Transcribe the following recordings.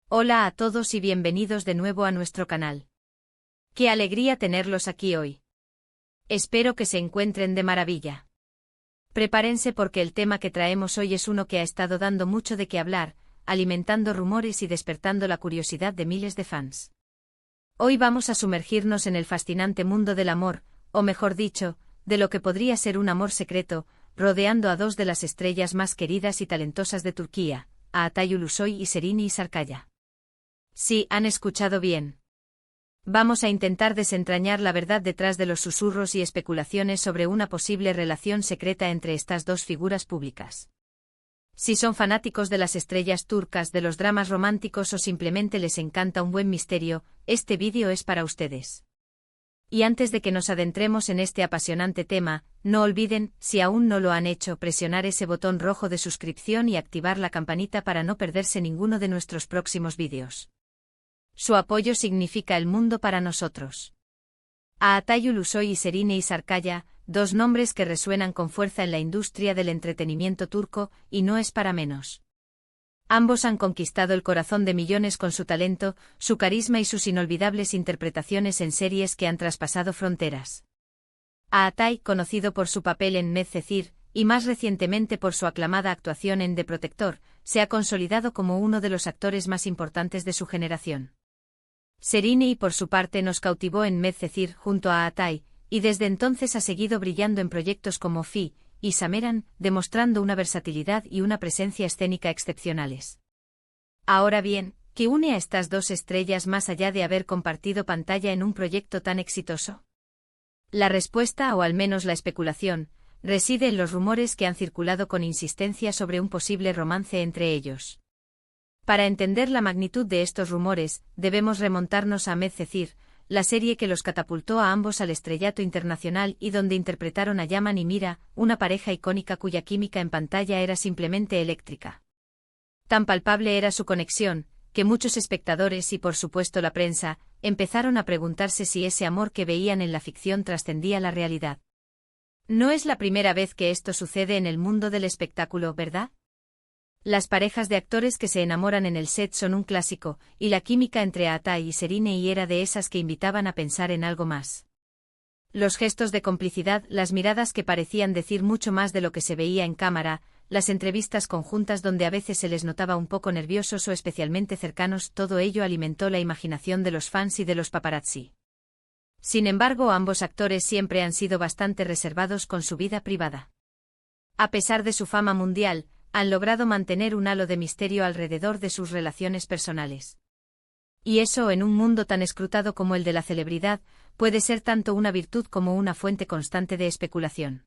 Hola a todos y bienvenidos de nuevo a nuestro canal. Qué alegría tenerlos aquí hoy. Espero que se encuentren de maravilla. Prepárense porque el tema que traemos hoy es uno que ha estado dando mucho de qué hablar, alimentando rumores y despertando la curiosidad de miles de fans. Hoy vamos a sumergirnos en el fascinante mundo del amor, o mejor dicho, de lo que podría ser un amor secreto, rodeando a dos de las estrellas más queridas y talentosas de Turquía, a Atay Ulusoy y Serini Isarkaya. Sí, han escuchado bien. Vamos a intentar desentrañar la verdad detrás de los susurros y especulaciones sobre una posible relación secreta entre estas dos figuras públicas. Si son fanáticos de las estrellas turcas, de los dramas románticos o simplemente les encanta un buen misterio, este vídeo es para ustedes. Y antes de que nos adentremos en este apasionante tema, no olviden, si aún no lo han hecho, presionar ese botón rojo de suscripción y activar la campanita para no perderse ninguno de nuestros próximos vídeos. Su apoyo significa el mundo para nosotros. A Atay Ulusoy y Serini Isarkaya, dos nombres que resuenan con fuerza en la industria del entretenimiento turco, y no es para menos. Ambos han conquistado el corazón de millones con su talento, su carisma y sus inolvidables interpretaciones en series que han traspasado fronteras. A Atay, conocido por su papel en Medcezir, y más recientemente por su aclamada actuación en The Protector, se ha consolidado como uno de los actores más importantes de su generación. Serini, por su parte, nos cautivó en Medcezir junto a Atay, y desde entonces ha seguido brillando en proyectos como Fi y Sameran, demostrando una versatilidad y una presencia escénica excepcionales. Ahora bien, ¿qué une a estas dos estrellas más allá de haber compartido pantalla en un proyecto tan exitoso? La respuesta, o al menos la especulación, reside en los rumores que han circulado con insistencia sobre un posible romance entre ellos. Para entender la magnitud de estos rumores, debemos remontarnos a Medcezir, la serie que los catapultó a ambos al estrellato internacional y donde interpretaron a Yaman y Mira, una pareja icónica cuya química en pantalla era simplemente eléctrica. Tan palpable era su conexión, que muchos espectadores y por supuesto la prensa, empezaron a preguntarse si ese amor que veían en la ficción trascendía la realidad. No es la primera vez que esto sucede en el mundo del espectáculo, ¿verdad? Las parejas de actores que se enamoran en el set son un clásico, y la química entre Atay y Serini era de esas que invitaban a pensar en algo más. Los gestos de complicidad, las miradas que parecían decir mucho más de lo que se veía en cámara, las entrevistas conjuntas donde a veces se les notaba un poco nerviosos o especialmente cercanos, todo ello alimentó la imaginación de los fans y de los paparazzi. Sin embargo, ambos actores siempre han sido bastante reservados con su vida privada. A pesar de su fama mundial, han logrado mantener un halo de misterio alrededor de sus relaciones personales. Y eso, en un mundo tan escrutado como el de la celebridad, puede ser tanto una virtud como una fuente constante de especulación.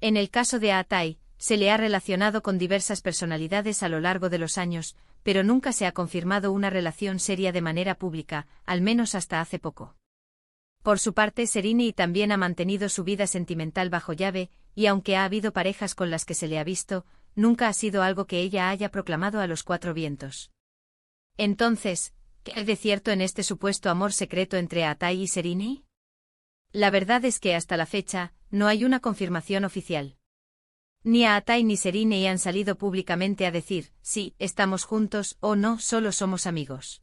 En el caso de Atay, se le ha relacionado con diversas personalidades a lo largo de los años, pero nunca se ha confirmado una relación seria de manera pública, al menos hasta hace poco. Por su parte, Serini también ha mantenido su vida sentimental bajo llave, y aunque ha habido parejas con las que se le ha visto, nunca ha sido algo que ella haya proclamado a los cuatro vientos. Entonces, ¿qué hay de cierto en este supuesto amor secreto entre Atay y Serini? La verdad es que hasta la fecha, no hay una confirmación oficial. Ni Atay ni Serini han salido públicamente a decir, sí, estamos juntos, o no, solo somos amigos.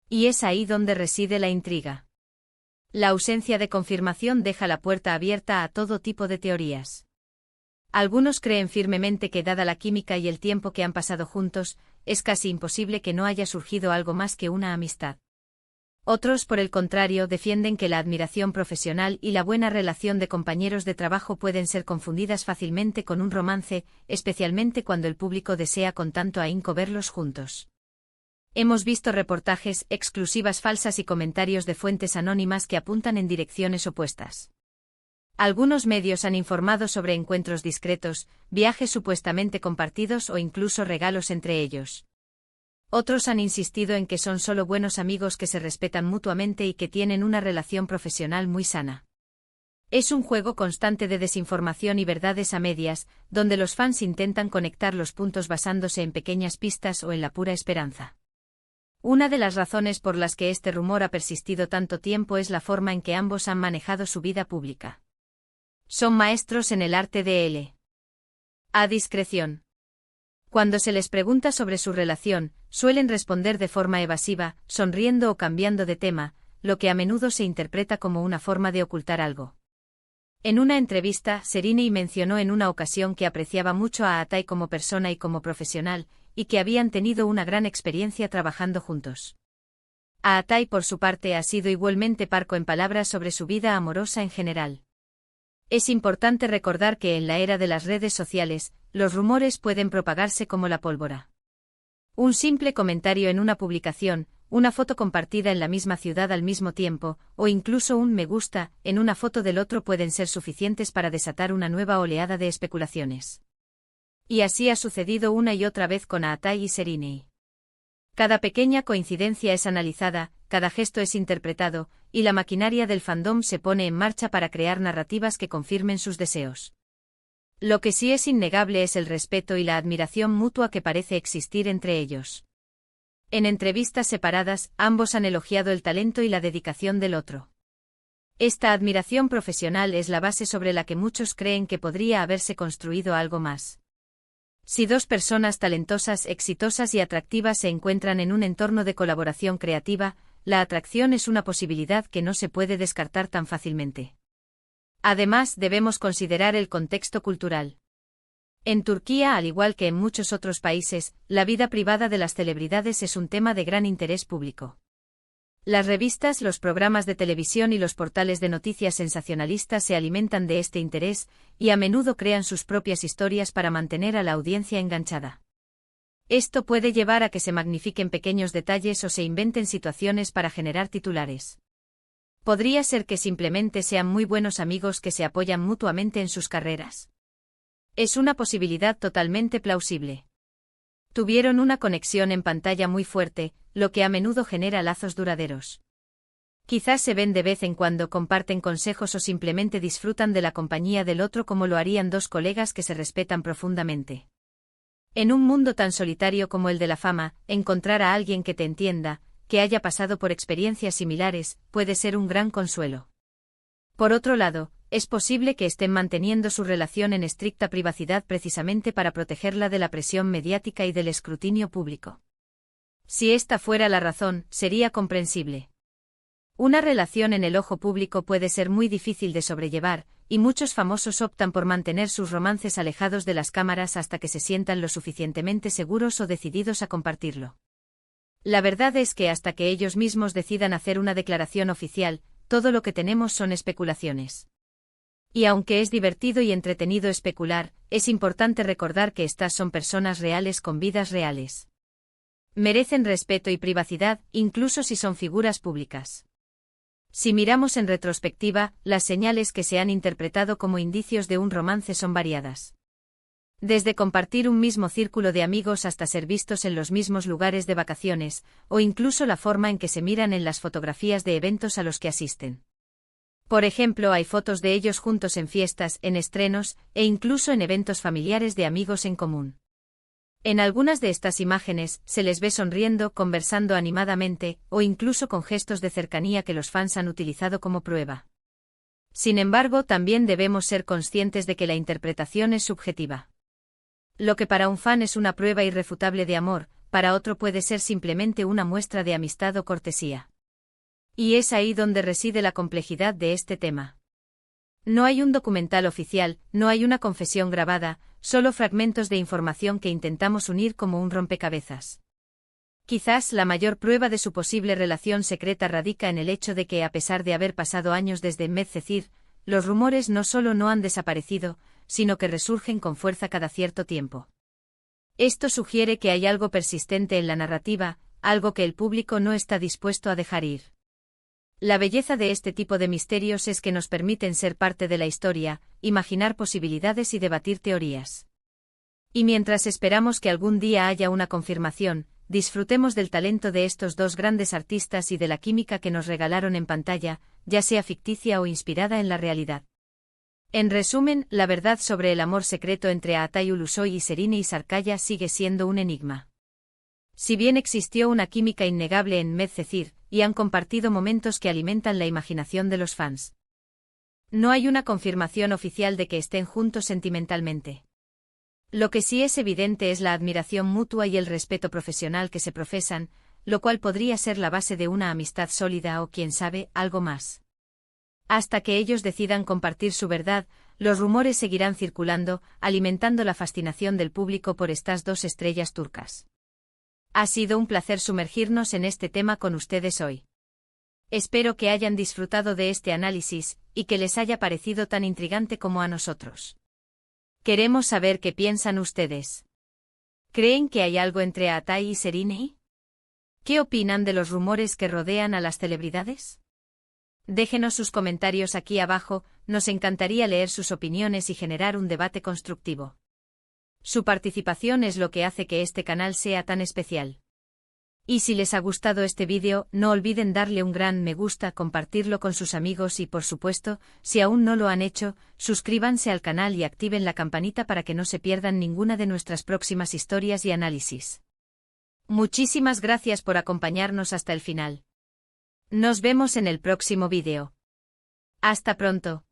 Y es ahí donde reside la intriga. La ausencia de confirmación deja la puerta abierta a todo tipo de teorías. Algunos creen firmemente que, dada la química y el tiempo que han pasado juntos, es casi imposible que no haya surgido algo más que una amistad. Otros, por el contrario, defienden que la admiración profesional y la buena relación de compañeros de trabajo pueden ser confundidas fácilmente con un romance, especialmente cuando el público desea con tanto ahínco verlos juntos. Hemos visto reportajes, exclusivas falsas y comentarios de fuentes anónimas que apuntan en direcciones opuestas. Algunos medios han informado sobre encuentros discretos, viajes supuestamente compartidos o incluso regalos entre ellos. Otros han insistido en que son solo buenos amigos que se respetan mutuamente y que tienen una relación profesional muy sana. Es un juego constante de desinformación y verdades a medias, donde los fans intentan conectar los puntos basándose en pequeñas pistas o en la pura esperanza. Una de las razones por las que este rumor ha persistido tanto tiempo es la forma en que ambos han manejado su vida pública. Son maestros en el arte de a discreción. Cuando se les pregunta sobre su relación, suelen responder de forma evasiva, sonriendo o cambiando de tema, lo que a menudo se interpreta como una forma de ocultar algo. En una entrevista, Sereni mencionó en una ocasión que apreciaba mucho a Atai como persona y como profesional, y que habían tenido una gran experiencia trabajando juntos. Atai, por su parte, ha sido igualmente parco en palabras sobre su vida amorosa en general. Es importante recordar que en la era de las redes sociales, los rumores pueden propagarse como la pólvora. Un simple comentario en una publicación, una foto compartida en la misma ciudad al mismo tiempo, o incluso un me gusta en una foto del otro pueden ser suficientes para desatar una nueva oleada de especulaciones. Y así ha sucedido una y otra vez con Atai y Sereni. Cada pequeña coincidencia es analizada, cada gesto es interpretado, y la maquinaria del fandom se pone en marcha para crear narrativas que confirmen sus deseos. Lo que sí es innegable es el respeto y la admiración mutua que parece existir entre ellos. En entrevistas separadas, ambos han elogiado el talento y la dedicación del otro. Esta admiración profesional es la base sobre la que muchos creen que podría haberse construido algo más. Si dos personas talentosas, exitosas y atractivas se encuentran en un entorno de colaboración creativa, la atracción es una posibilidad que no se puede descartar tan fácilmente. Además, debemos considerar el contexto cultural. En Turquía, al igual que en muchos otros países, la vida privada de las celebridades es un tema de gran interés público. Las revistas, los programas de televisión y los portales de noticias sensacionalistas se alimentan de este interés, y a menudo crean sus propias historias para mantener a la audiencia enganchada. Esto puede llevar a que se magnifiquen pequeños detalles o se inventen situaciones para generar titulares. Podría ser que simplemente sean muy buenos amigos que se apoyan mutuamente en sus carreras. Es una posibilidad totalmente plausible. Tuvieron una conexión en pantalla muy fuerte, lo que a menudo genera lazos duraderos. Quizás se ven de vez en cuando, comparten consejos o simplemente disfrutan de la compañía del otro como lo harían dos colegas que se respetan profundamente. En un mundo tan solitario como el de la fama, encontrar a alguien que te entienda, que haya pasado por experiencias similares, puede ser un gran consuelo. Por otro lado, es posible que estén manteniendo su relación en estricta privacidad precisamente para protegerla de la presión mediática y del escrutinio público. Si esta fuera la razón, sería comprensible. Una relación en el ojo público puede ser muy difícil de sobrellevar, y muchos famosos optan por mantener sus romances alejados de las cámaras hasta que se sientan lo suficientemente seguros o decididos a compartirlo. La verdad es que hasta que ellos mismos decidan hacer una declaración oficial, todo lo que tenemos son especulaciones. Y aunque es divertido y entretenido especular, es importante recordar que estas son personas reales con vidas reales. Merecen respeto y privacidad, incluso si son figuras públicas. Si miramos en retrospectiva, las señales que se han interpretado como indicios de un romance son variadas. Desde compartir un mismo círculo de amigos hasta ser vistos en los mismos lugares de vacaciones, o incluso la forma en que se miran en las fotografías de eventos a los que asisten. Por ejemplo, hay fotos de ellos juntos en fiestas, en estrenos, e incluso en eventos familiares de amigos en común. En algunas de estas imágenes, se les ve sonriendo, conversando animadamente, o incluso con gestos de cercanía que los fans han utilizado como prueba. Sin embargo, también debemos ser conscientes de que la interpretación es subjetiva. Lo que para un fan es una prueba irrefutable de amor, para otro puede ser simplemente una muestra de amistad o cortesía. Y es ahí donde reside la complejidad de este tema. No hay un documental oficial, no hay una confesión grabada, solo fragmentos de información que intentamos unir como un rompecabezas. Quizás la mayor prueba de su posible relación secreta radica en el hecho de que, a pesar de haber pasado años desde Medcezir, los rumores no solo no han desaparecido, sino que resurgen con fuerza cada cierto tiempo. Esto sugiere que hay algo persistente en la narrativa, algo que el público no está dispuesto a dejar ir. La belleza de este tipo de misterios es que nos permiten ser parte de la historia, imaginar posibilidades y debatir teorías. Y mientras esperamos que algún día haya una confirmación, disfrutemos del talento de estos dos grandes artistas y de la química que nos regalaron en pantalla, ya sea ficticia o inspirada en la realidad. En resumen, la verdad sobre el amor secreto entre Aatay Ulusoy y Sereni Sarıkaya sigue siendo un enigma. Si bien existió una química innegable en Medcezir, y han compartido momentos que alimentan la imaginación de los fans, no hay una confirmación oficial de que estén juntos sentimentalmente. Lo que sí es evidente es la admiración mutua y el respeto profesional que se profesan, lo cual podría ser la base de una amistad sólida o, quién sabe, algo más. Hasta que ellos decidan compartir su verdad, los rumores seguirán circulando, alimentando la fascinación del público por estas dos estrellas turcas. Ha sido un placer sumergirnos en este tema con ustedes hoy. Espero que hayan disfrutado de este análisis, y que les haya parecido tan intrigante como a nosotros. Queremos saber qué piensan ustedes. ¿Creen que hay algo entre Atay y Sereni? ¿Qué opinan de los rumores que rodean a las celebridades? Déjenos sus comentarios aquí abajo, nos encantaría leer sus opiniones y generar un debate constructivo. Su participación es lo que hace que este canal sea tan especial. Y si les ha gustado este vídeo, no olviden darle un gran me gusta, compartirlo con sus amigos y, por supuesto, si aún no lo han hecho, suscríbanse al canal y activen la campanita para que no se pierdan ninguna de nuestras próximas historias y análisis. Muchísimas gracias por acompañarnos hasta el final. Nos vemos en el próximo vídeo. Hasta pronto.